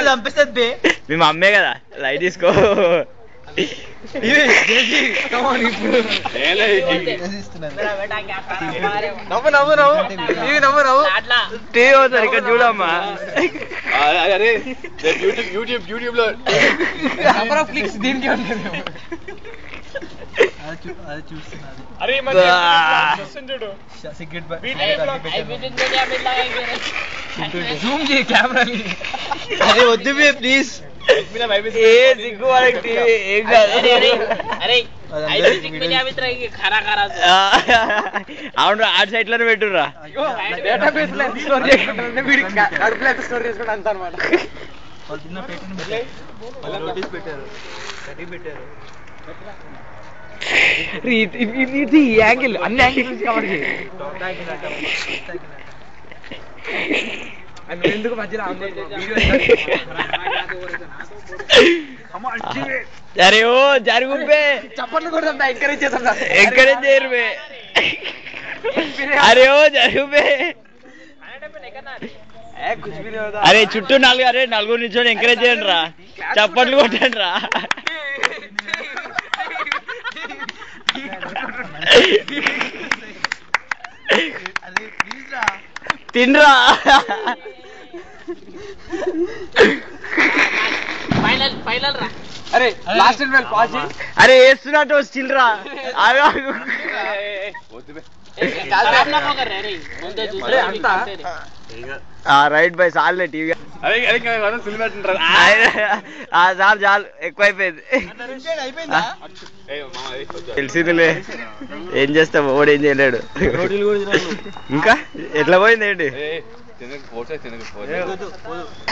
చంపిస్తుంది మీ మమ్మే కదా లైట్ తీసుకో టీవీ అవుతారు ఇక్కడ చూడమ్మా యూట్యూబ్ లో దీనికి వద్దు ప్లీజ్ అవును ఆర్ట్ సైట్ లోనే పెట్టుర్రా ఇది యాంగిల్ అన్ని యాంగిల్స్ కవర్ చేయి ఎందుకు మధ్యలో అరే ఓ జరుగుబే చప్పట్లు కూడా ఎంకరేజ్ చేద్దాం ఎంకరేజ్ చేయరు అరే ఓ జరుగుబే అరే చుట్టూ నలుగురు నిల్చొని ఎంకరేజ్ చేయండి రా చప్పట్లు కొట్టండి రా తినరా అరే లాస్ట్ అరే వేస్తున్నట్టు చిల్లరా రైట్ బై చాలులే టీవీ చాలు చాలు ఎక్కువైపోయింది తెలిసిందిలే ఏం చేస్తావు ఓడు ఏం చేయలేడు ఇంకా ఎట్లా పోయింది ఏంటి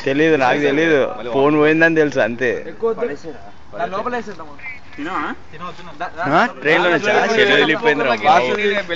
తెలీదు నాకు తెలీదు ఫోన్ పోయిందని తెలుసు అంతే ట్రైన్ లో వెళ్ళిపోయింది